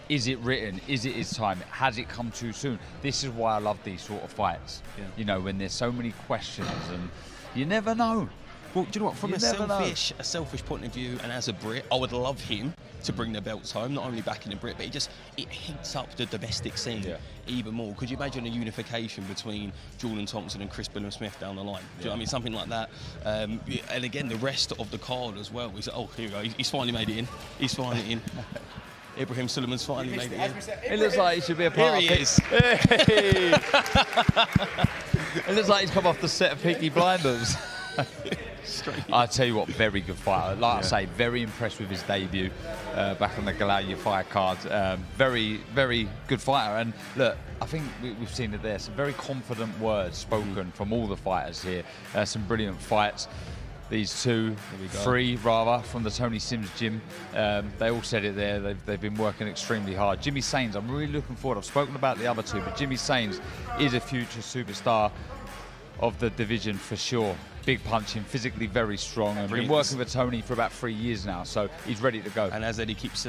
is it written? Is it his time? Has it come too soon? This is why I love these sort of fights. Yeah. You know, when there's so many questions and you never know. Well, do you know what? From a selfish point of view, and as a Brit, I would love him to bring the belts home. Not only back in the Brit, but it heats up the domestic scene even more. Could you imagine a unification between Jordan Thompson and Chris Billam-Smith down the line? Do you know what I mean? Something like that. And again, the rest of the card as well. Oh, here we go. He's finally made it in. He's finally in. Ibrahim Suleiman's finally made it in. It looks like he should be a part Here of he is. Hey. It looks like he's come off the set of Peaky Blinders. I tell you what, very good fighter. Like I say, very impressed with his debut back on the Galaya fight card. Very, very good fighter. And look, I think we've seen it there. Some very confident words spoken from all the fighters here. Some brilliant fights. These three rather, from the Tony Sims gym. They all said it there. They've been working extremely hard. Jimmy Sains, I'm really looking forward. I've spoken about the other two, but Jimmy Sains is a future superstar of the division for sure. Big punching, physically very strong, and been working with Tony for about 3 years now, so he's ready to go. And as Eddie keeps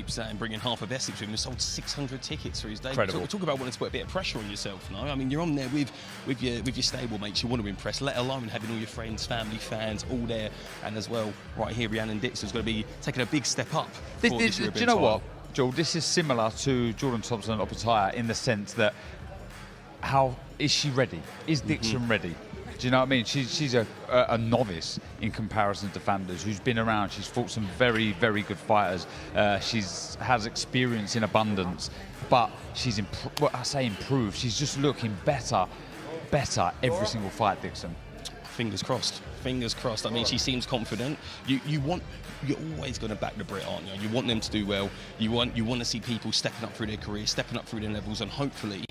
saying, bringing half of Essex with him, he sold 600 tickets for his debut. Incredible. Talk about wanting to put a bit of pressure on yourself, no? I mean, you're on there with your stable mates you want to impress, let alone having all your friends, family, fans all there, and as well, right here, Rhiannon Dixon's going to be taking a big step up. Do you know what, Joel? This is similar to Jordan Thompson and Opeteia in the sense that how is she ready? Is Dixon ready? Do you know what I mean? She's a novice in comparison to Thanders, who's been around. She's fought some very, very good fighters. Has experience in abundance, but she's improved. She's just looking better every single fight, Dixon. Fingers crossed. Fingers crossed. I mean, she seems confident. You're always going to back the Brit, aren't you? You want them to do well. You want to see people stepping up through their careers, stepping up through their levels, and hopefully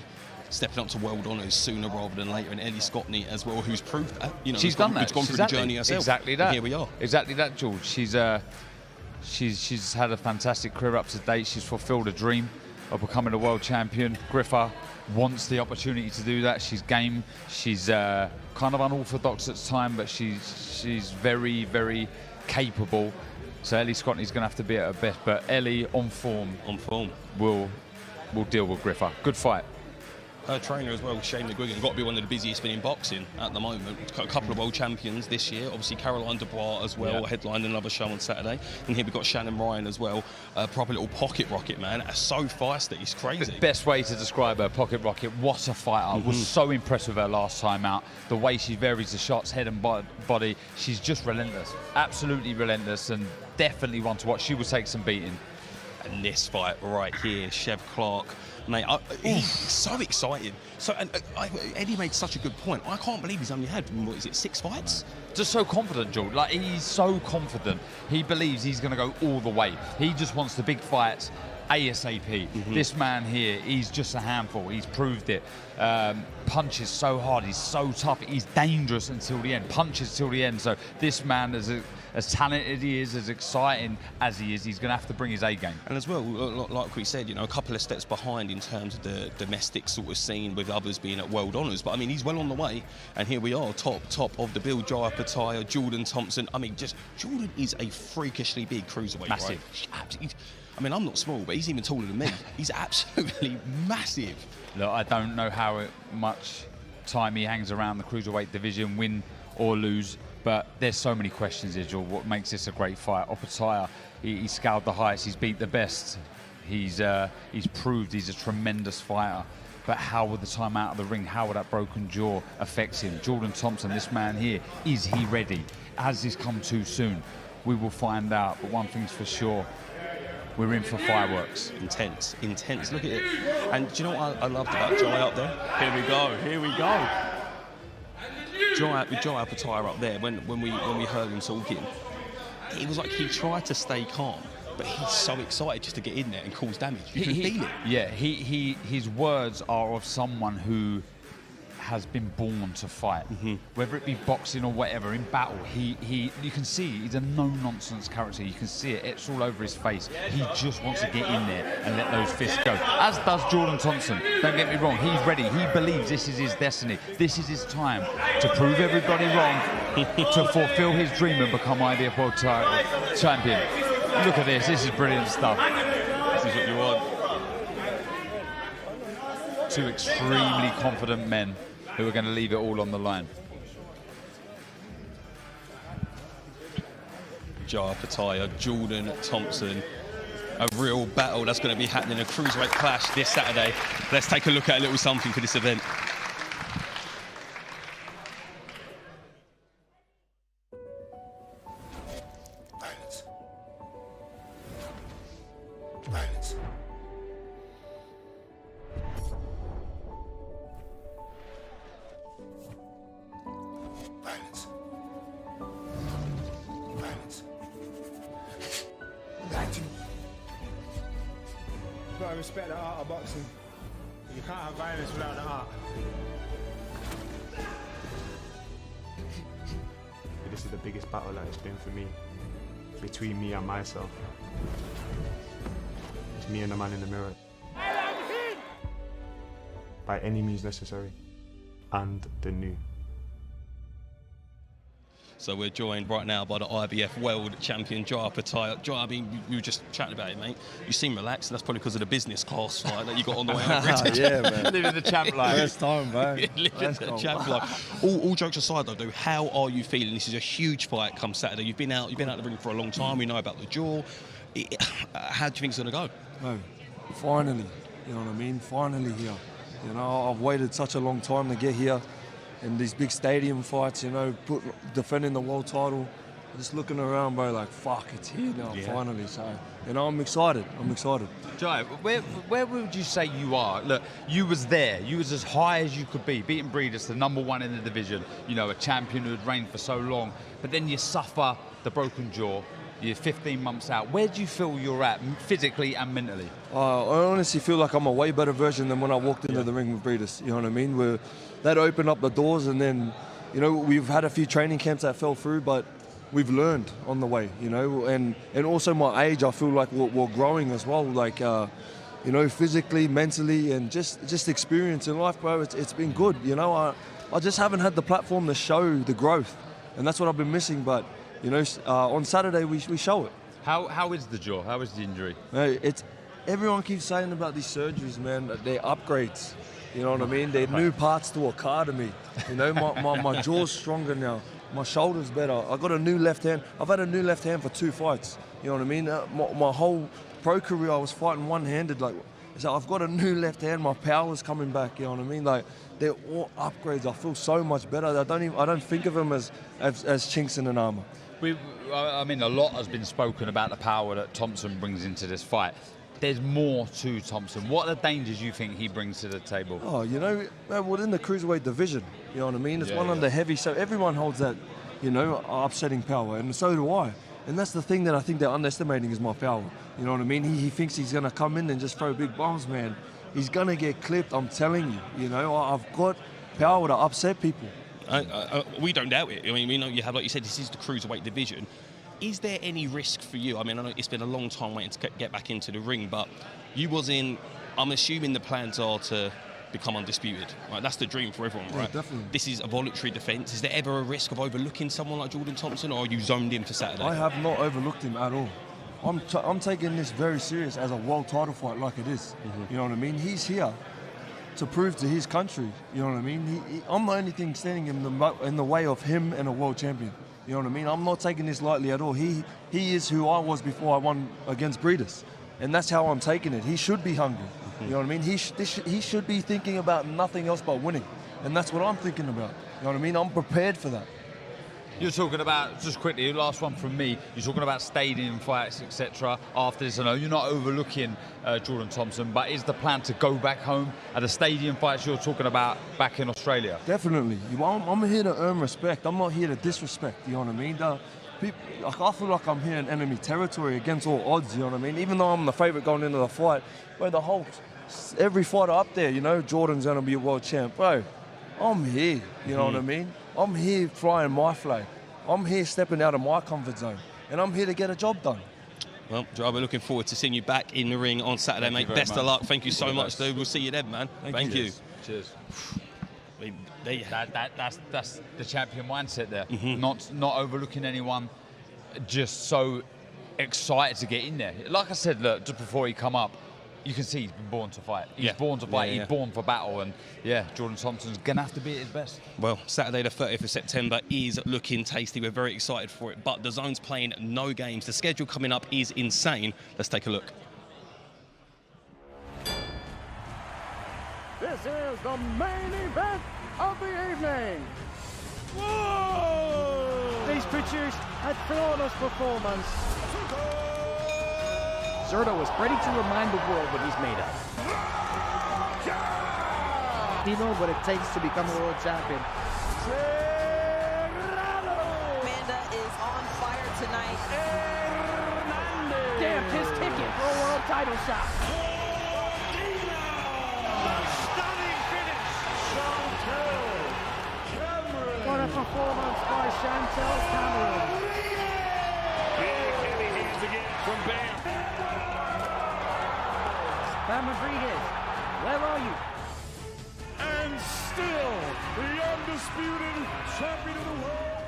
stepping up to world honours sooner rather than later. And Ellie Scottney as well, who's proved that. You know, she's done that. She's gone through the journey herself. Exactly that. And here we are. Exactly that, George. She's had a fantastic career up to date. She's fulfilled a dream of becoming a world champion. Griffer wants the opportunity to do that. She's game. She's kind of unorthodox at time, but she's very, very capable. So Ellie Scottney's going to have to be at her best, but Ellie on form will deal with Griffer. Good fight. Her trainer as well, Shane McGuigan, got to be one of the busiest men in boxing at the moment. A couple of world champions this year. Obviously, Caroline Dubois as well, headlined another show on Saturday. And here we've got Shannon Ryan as well. A proper little pocket rocket, man. So feisty, it's crazy. The best way to describe her, pocket rocket. What a fighter. Was so impressed with her last time out. The way she varies the shots, head and body. She's just relentless. Absolutely relentless, and definitely one to watch. She will take some beating. And this fight right here, Chev Clark, mate, he's so exciting. So, and Eddie made such a good point. I can't believe he's only had, what is it, 6 fights? Just so confident, George. Like, he's so confident. He believes he's going to go all the way. He just wants the big fights ASAP. This man here, he's just a handful. He's proved it. Punches so hard. He's so tough. He's dangerous until the end. Punches till the end. So this man, as talented he is, as exciting as he is, he's going to have to bring his A game. And as well, like we said, you know, a couple of steps behind in terms of the domestic sort of scene, with others being at world honours. But I mean, he's well on the way. And here we are, top of the bill. Jai Opeteia, Jordan Thompson. I mean, Jordan is a freakishly big cruiserweight. Massive. Right? I mean, I'm not small, but he's even taller than me. He's absolutely massive. Look, I don't know how much time he hangs around the cruiserweight division, win or lose, but there's so many questions, Israel. What makes this a great fight? Opeteia, he scaled the heights, he's beat the best. He's proved he's a tremendous fighter. But how will the time out of the ring, how will that broken jaw affect him? Jordan Thompson, this man here, is he ready? Has this come too soon? We will find out, but one thing's for sure, we're in for fireworks. Intense. Look at it. And do you know what I loved about Jai up there? Here we go. Jai Opeteia up there, when we heard him talking, it was like he tried to stay calm, but he's so excited just to get in there and cause damage. You can feel it. Yeah, his words are of someone who has been born to fight, whether it be boxing or whatever. In battle, you can see he's a no-nonsense character. You can see it. It's all over his face. He just wants to get in there and let those fists go. As does Jordan Thompson. Don't get me wrong. He's ready. He believes this is his destiny. This is his time to prove everybody wrong, to fulfill his dream and become IBF World Title Champion. Look at this. This is brilliant stuff. This is what you want. Two extremely confident men who are going to leave it all on the line. Jai Opeteia, Jordan Thompson. A real battle that's going to be happening, a cruiserweight clash this Saturday. Let's take a look at a little something for this event. Violence. Violence. Violence. Violence. You've got to respect the art of boxing. You can't have violence without the art. This is the biggest battle that it's been for me, between me and myself. It's me and the man in the mirror. By any means necessary, and the new. So we're joined right now by the IBF World Champion, Jai Opeteia. Jai, I mean, we were just chatting about it, mate. You seem relaxed, and that's probably because of the business class flight that you got on the way out. Yeah, man. Living the champ life. First time, man. Living the champ life. All jokes aside, though, how are you feeling? This is a huge fight come Saturday. You've been out the ring for a long time. We know about the jaw. How do you think it's going to go? No, finally, you know what I mean? Finally here. You know, I've waited such a long time to get here. In these big stadium fights, you know, defending the world title, just looking around, bro, like, fuck, it's here now, finally. So, you know, I'm excited. Jai, where would you say you are? Look, you was there. You was as high as you could be, beating Breeders, the #1 in the division, you know, a champion who had reigned for so long. But then you suffer the broken jaw. You're 15 months out. Where do you feel you're at, physically and mentally? I honestly feel like I'm a way better version than when I walked into the ring with Breeders, you know what I mean? That opened up the doors, and then, you know, we've had a few training camps that fell through, but we've learned on the way, you know, and also my age, I feel like we're growing as well, like, you know, physically, mentally, and just experience in life, bro. It's been good, you know. I just haven't had the platform to show the growth, and that's what I've been missing, but, you know, on Saturday we show it. How is the jaw? How is the injury? Everyone keeps saying about these surgeries, man, that they're upgrades. You know what I mean? They're new parts to a car to me. You know, my jaw's stronger now. My shoulder's better. I got a new left hand. I've had a new left hand for 2 fights. You know what I mean? My whole pro career, I was fighting one-handed. Like, so I've got a new left hand. My power's coming back. You know what I mean? Like, they're all upgrades. I feel so much better. I don't think of them as chinks in an armor. I mean, a lot has been spoken about the power that Thompson brings into this fight. There's more to Thompson. What are the dangers you think he brings to the table? Oh, you know, within the cruiserweight division, you know what I mean? It's under heavy, so everyone holds that, you know, upsetting power, and so do I. And that's the thing that I think they're underestimating is my power. You know what I mean? He thinks he's going to come in and just throw big bombs, man. He's going to get clipped, I'm telling you. You know, I've got power to upset people. We don't doubt it. I mean, we know you have, like you said, this is the cruiserweight division. Is there any risk for you? I mean, I know it's been a long time waiting to get back into the ring, but you was in, I'm assuming the plans are to become undisputed. Right? That's the dream for everyone, right? Yeah, definitely. This is a voluntary defence. Is there ever a risk of overlooking someone like Jordan Thompson, or are you zoned in for Saturday? I have not overlooked him at all. I'm taking this very serious as a world title fight like it is. You know what I mean? He's here to prove to his country, you know what I mean? I'm the only thing standing in the way of him and a world champion. You know what I mean? I'm not taking this lightly at all. He is who I was before I won against Breeders. And that's how I'm taking it. He should be hungry. You know what I mean? He should be thinking about nothing else but winning. And that's what I'm thinking about. You know what I mean? I'm prepared for that. You're talking about, just quickly, last one from me, you're talking about stadium fights, etc. after this. I know you're not overlooking Jordan Thompson, but is the plan to go back home at the stadium fights you're talking about back in Australia? Definitely. I'm here to earn respect. I'm not here to disrespect, you know what I mean? I feel like I'm here in enemy territory against all odds, you know what I mean? Even though I'm the favourite going into the fight, bro, every fighter up there, you know, Jordan's going to be a world champ. Bro, I'm here, you know what I mean? I'm here flying my flag. I'm here stepping out of my comfort zone. And I'm here to get a job done. Well, Jai, we're looking forward to seeing you back in the ring on Saturday, mate. Best of luck. Thank you so much, dude. We'll see you then, man. Thank you. Cheers. That's the champion mindset there. Not overlooking anyone, just so excited to get in there. Like I said, look, just before he come up, you can see he's been born to fight. He's born to fight. He's born for battle. And yeah, Jordan Thompson's gonna have to be at his best. Well, Saturday the 30th of September is looking tasty. We're very excited for it. But DAZN's playing no games. The schedule coming up is insane. Let's take a look. This is the main event of the evening. Whoa! He's produced a flawless performance. Zerto is ready to remind the world what he's made of. He knows what it takes to become a world champion. Amanda is on fire tonight. Stamped his ticket for a world title shot. Stunning finish. Chantel Cameron. What a performance by Chantel Cameron. Big heavy hands again from Bam. Bam Rodriguez, where are you? And still the undisputed champion of the world.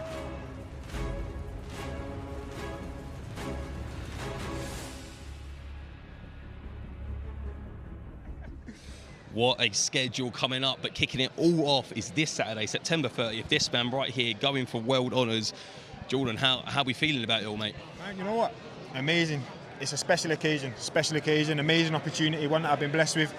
What a schedule coming up, but kicking it all off is this Saturday, September 30th. This man right here going for world honours. Jordan, how are we feeling about it all, mate? Man, you know what? Amazing. It's a special occasion, amazing opportunity, one that I've been blessed with.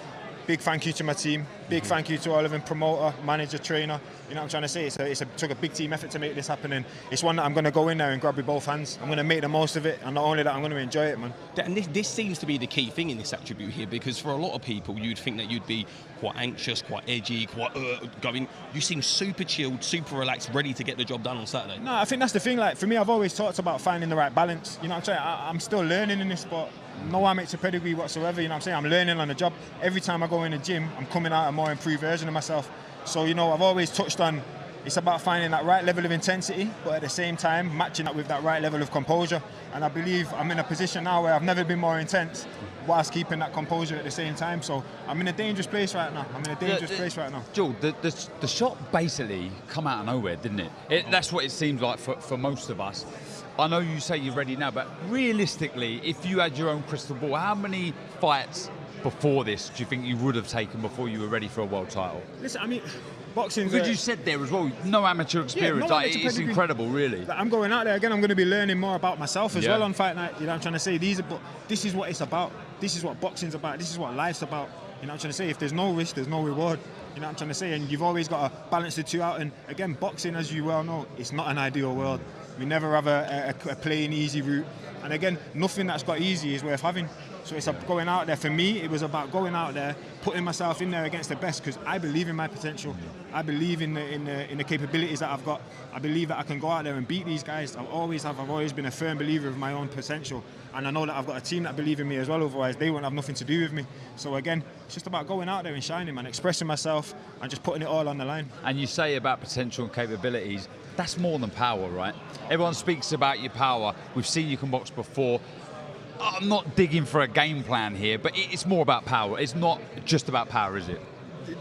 Big thank you to my team. Big thank you to all of them, promoter, manager, trainer. You know what I'm trying to say? It took a big team effort to make this happen, and it's one that I'm going to go in there and grab with both hands. I'm going to make the most of it, and not only that, I'm going to enjoy it, man. And this seems to be the key thing in this attribute here, because for a lot of people, you'd think that you'd be quite anxious, quite edgy, quite going. You seem super chilled, super relaxed, ready to get the job done on Saturday. No, I think that's the thing. Like, for me, I've always talked about finding the right balance. You know what I'm saying? I'm still learning in this sport. No amateur pedigree whatsoever, you know what I'm saying? I'm learning on the job. Every time I go in the gym, I'm coming out a more improved version of myself. So, you know, I've always touched on it's about finding that right level of intensity, but at the same time, matching that with that right level of composure. And I believe I'm in a position now where I've never been more intense whilst keeping that composure at the same time. So I'm in a dangerous place right now. Joel, the shot basically come out of nowhere, didn't it? That's what it seems like for most of us. I know you say you're ready now, but realistically, if you had your own crystal ball, how many fights before this do you think you would have taken before you were ready for a world title? Listen, I mean, boxing. Because you said there as well, no amateur experience. Yeah, no amateur it's incredible, really. Like, I'm going out there again. I'm going to be learning more about myself as well on fight night. You know what I'm trying to say? This is what it's about. This is what boxing's about. This is what life's about. You know what I'm trying to say? If there's no risk, there's no reward. You know what I'm trying to say? And you've always got to balance the two out. And again, boxing, as you well know, it's not an ideal world. We never have a plain, easy route. And again, nothing that's got easy is worth having. So it's going out there. For me, it was about going out there, putting myself in there against the best, because I believe in my potential. I believe in the capabilities that I've got. I believe that I can go out there and beat these guys. I've always been a firm believer of my own potential. And I know that I've got a team that believe in me as well, otherwise they won't have nothing to do with me. So again, it's just about going out there and shining, man, expressing myself and just putting it all on the line. And you say about potential and capabilities, that's more than power, right? Everyone speaks about your power. We've seen you can box before. I'm not digging for a game plan here, but it's more about power. It's not just about power, is it?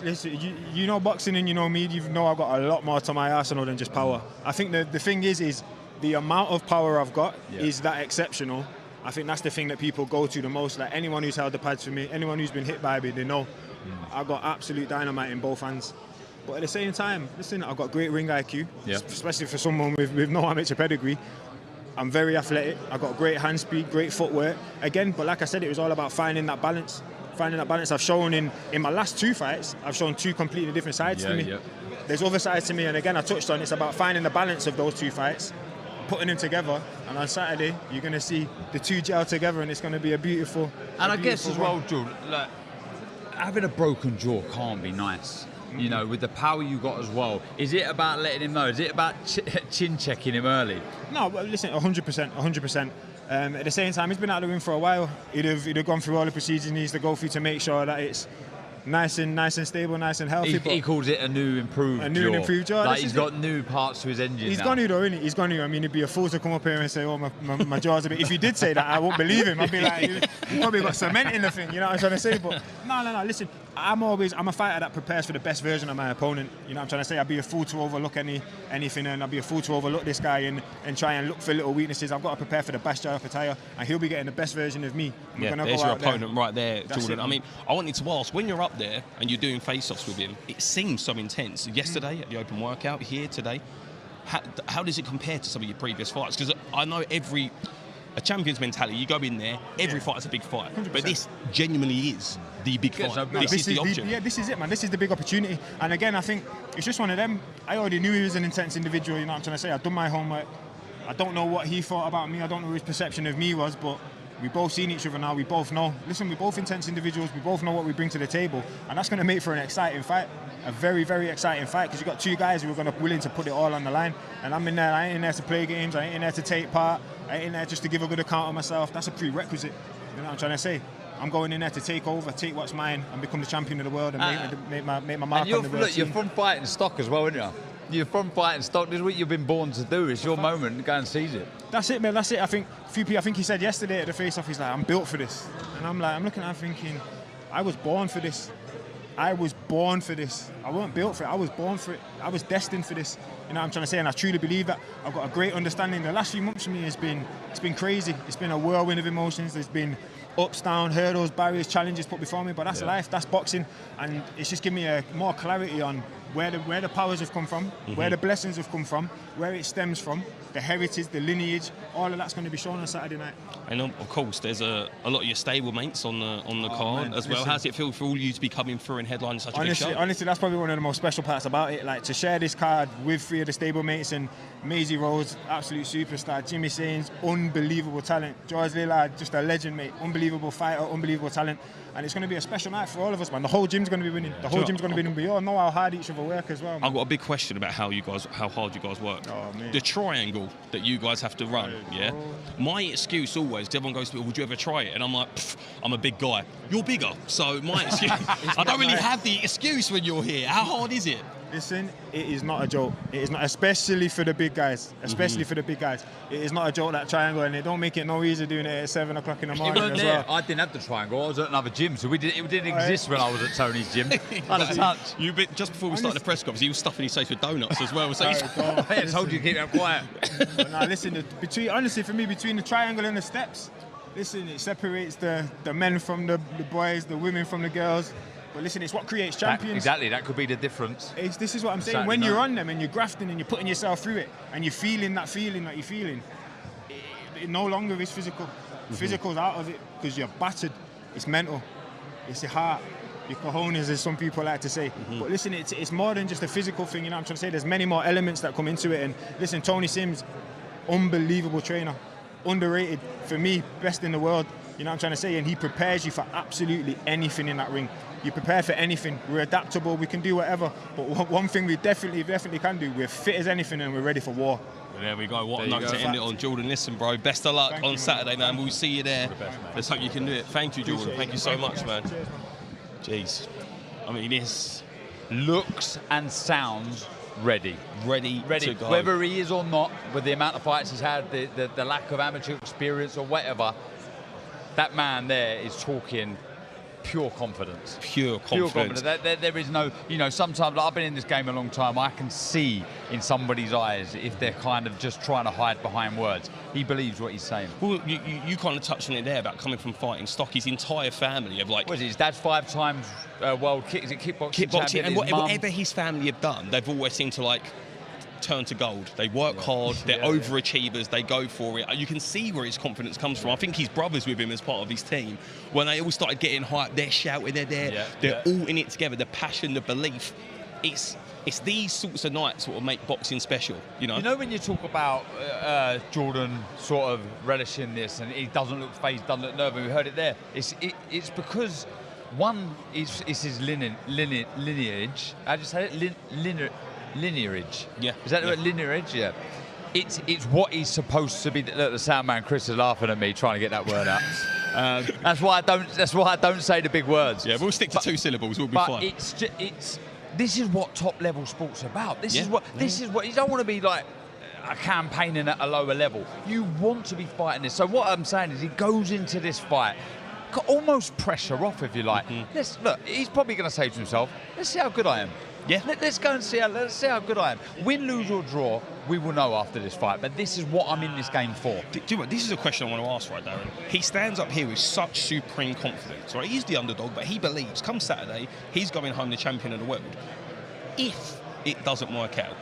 Listen, you know boxing and you know me, you know I've got a lot more to my arsenal than just power. I think the thing is the amount of power I've got is that exceptional. I think that's the thing that people go to the most. Like anyone who's held the pads for me, anyone who's been hit by me, they know I've got absolute dynamite in both hands. But at the same time, listen, I've got great ring IQ, especially for someone with no amateur pedigree. I'm very athletic. I've got great hand speed, great footwork. Again, but like I said, it was all about finding that balance. Finding that balance. I've shown in my last 2 fights, I've shown 2 completely different sides to me. There's other sides to me, and again, I touched on it's about finding the balance of those 2 fights, putting them together, and on Saturday, you're going to see the 2 gel together, and it's going to be a beautiful. And I guess as well, Jules, like, having a broken jaw can't be nice. You know, with the power you got as well. Is it about letting him know? Is it about chin checking him early? No, but listen, 100%. At the same time, he's been out of the ring for a while. He'd have gone through all the procedures he needs to go through to make sure that it's nice and stable, nice and healthy. He calls it a new improved jaw. A new and improved jaw. Like he's got new parts to his engine. He's now. gone new though, isn't he? He's gone new. I mean, he'd be a fool to come up here and say, "Oh, my jaw's a bit." If he did say that, I won't believe him. I'd be like, "You probably got cement in the thing." You know what I'm trying to say? But no. Listen, I'm a fighter that prepares for the best version of my opponent. You know what I'm trying to say? I'd be a fool to overlook anything, and I'd be a fool to overlook this guy and try and look for little weaknesses. I've got to prepare for the best Jai Opeteia, and he'll be getting the best version of me. There's your opponent right there, Jordan. I mean, I wanted to ask, when you're up there and you're doing face-offs with him, it seems so intense. Yesterday at the open workout, here today, how does it compare to some of your previous fights? Because I know a champion's mentality, you go in there, every fight's a big fight. 100%. But this genuinely is the big fight. This is the option. This is it, man. This is the big opportunity. And again, I think it's just one of them. I already knew he was an intense individual, you know what I'm trying to say? I've done my homework. I don't know what he thought about me. I don't know what his perception of me was, but we've both seen each other now. We both know. Listen, we're both intense individuals. We both know what we bring to the table. And that's going to make for an exciting fight. A very, very exciting fight, because you've got 2 guys who are willing to put it all on the line. And I'm in there. I ain't in there to play games. I ain't in there to take part. I ain't in there just to give a good account of myself. That's a prerequisite. You know what I'm trying to say? I'm going in there to take over, take what's mine, and become the champion of the world, and make my mark on the world team. You're from fighting stock as well, aren't you? You're from fighting stock. This is what you've been born to do. It's your moment. Go and seize it. That's it, man. That's it. I think he said yesterday at the face-off, he's like, I'm built for this. And I'm looking at him thinking, I was born for this. I weren't built for it. I was born for it. I was destined for this. You know what I'm trying to say? And I truly believe that. I've got a great understanding. The last few months for me it's been crazy. It's been a whirlwind of emotions. There's been ups, downs, hurdles, barriers, challenges put before me. But that's life. That's boxing. And it's just given me more clarity on where the powers have come from, where the blessings have come from, where it stems from, the heritage, the lineage. All of that's going to be shown on Saturday night. And of course, there's a lot of your stable mates on the card as well. Listen, how does it feel for all you to be coming through and headlining such a big show? Honestly, that's probably one of the most special parts about it. Like, to share this card with 3 of the stable mates, and Maisie Rose, absolute superstar, Jimmy Sains, unbelievable talent, George Lillard, just a legend, mate, unbelievable fighter, unbelievable talent. And it's going to be a special night for all of us, man. The whole gym's going to be winning. The whole gym's going to be winning. We all know how hard each other work as well, man. I've got a big question about how hard you guys work. The triangle that you guys have to run, My excuse always, everyone goes to me, would you ever try it? And I'm like, I'm a big guy. You're bigger, so my excuse, I don't really have the excuse when you're here. How hard is it? Listen, it is not a joke. It is not, especially for the big guys. Especially for the big guys. It is not a joke, that triangle, and they don't make it no easier doing it at 7 o'clock in the morning as well. I didn't have the triangle. I was at another gym, so it didn't exist when I was at Tony's gym. Just before we started the press conference, he was stuffing his face with donuts as well. So I told you to keep that quiet. No, listen, honestly, for me, between the triangle and the steps, listen, it separates the men from the boys, the women from the girls. But listen, it's what creates champions. Exactly, that could be the difference. This is what I'm saying. When you're on them and you're grafting and you're putting yourself through it and you're feeling that feeling that you're feeling, it no longer is physical. Physical's out of it because you're battered. It's mental. It's your heart. Your cojones, as some people like to say. But listen, it's more than just a physical thing, you know what I'm trying to say? There's many more elements that come into it. And listen, Tony Sims, unbelievable trainer, underrated for me, best in the world. You know what I'm trying to say? And he prepares you for absolutely anything in that ring. You prepare for anything. We're adaptable. We can do whatever. But one thing we definitely can do. We're fit as anything, and we're ready for war. Well, there we go. What a note to end it on, Jordan. Listen, bro. Best of luck on Saturday, man. We'll see you there. Let's hope you can do it. Thank you, Jordan. Thank you so much, man. Jeez. I mean, this looks and sounds ready to go. Whether he is or not, with the amount of fights he's had, the lack of amateur experience or whatever, that man there is talking pure confidence. Pure confidence. There is no, you know, sometimes, like, I've been in this game a long time, I can see in somebody's eyes if they're kind of just trying to hide behind words. He believes what he's saying. Well, you kind of touched on it there about coming from fighting stock. His entire family of, like... What is it? His dad's 5 times world kickboxing champion. And whatever his family have done, they've always seemed to, like, turn to gold. They work hard, they're overachievers, they go for it. You can see where his confidence comes from. I think his brother's with him as part of his team. When they all started getting hyped, they're shouting, they're there, they're all in it together, the passion, the belief. It's these sorts of nights sort of make boxing special, you know? You know when you talk about Jordan sort of relishing this and he doesn't look phased, doesn't look nervous, we heard it there. It's because one is his lineage. How do you say it? Lineage. Yeah. Is that the word, lineage? Yeah. It's what he's supposed to be. Look, the sound man Chris is laughing at me trying to get that word out. That's why I don't say the big words. Yeah, we'll stick to 2 syllables. We'll be fine. This is what top level sports are about. This is what you don't want to be like campaigning at a lower level. You want to be fighting this. So what I'm saying is he goes into this fight got almost pressure off, if you like. Look, he's probably going to say to himself, let's see how good I am. Yeah. Let's go and see how good I am. Win, lose or draw, we will know after this fight. But this is what I'm in this game for. Do you know what? This is a question I want to ask, right, Darren? He stands up here with such supreme confidence, right? He's the underdog, but he believes come Saturday, he's going home the champion of the world. If it doesn't work out,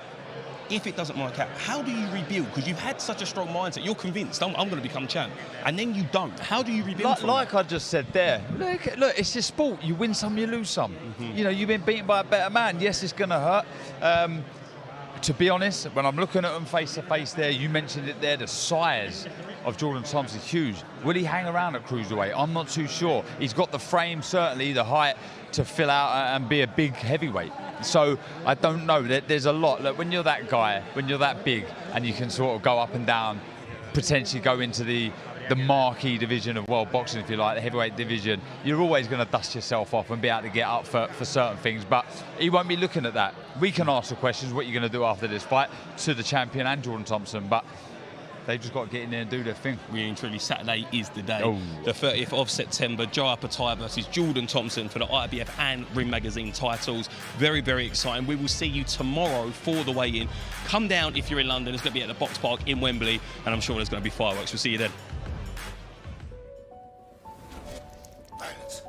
how do you rebuild? Because you've had such a strong mindset. You're convinced, I'm going to become champ. And then you don't. How do you rebuild from like that? I just said there, look, it's your sport. You win some, you lose some. You know, you've been beaten by a better man. Yes, it's going to hurt. To be honest, when I'm looking at them face to face there, you mentioned it there, the size of Jordan Thompson is huge. Will he hang around at cruiserweight? I'm not too sure. He's got the frame, certainly, the height to fill out and be a big heavyweight. So I don't know. There's a lot. Look, when you're that guy, when you're that big, and you can sort of go up and down, potentially go into the marquee division of world boxing, if you like, the heavyweight division, you're always going to dust yourself off and be able to get up for certain things. But he won't be looking at that. We can ask the questions, what you're going to do after this fight, to the champion and Jordan Thompson. But they've just got to get in there and do their thing. Really and truly, Saturday is the day. Oh. The 30th of September, Jai Opeteia versus Jordan Thompson for the IBF and Ring Magazine titles. Very, very exciting. We will see you tomorrow for the weigh-in. Come down if you're in London. It's going to be at the Box Park in Wembley, and I'm sure there's going to be fireworks. We'll see you then. Violence.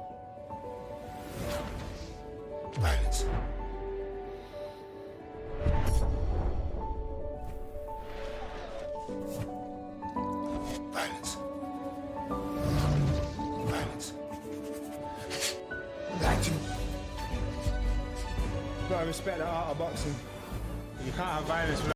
Violence. Violence. Violence. You've got to respect the art of boxing. You can't have violence without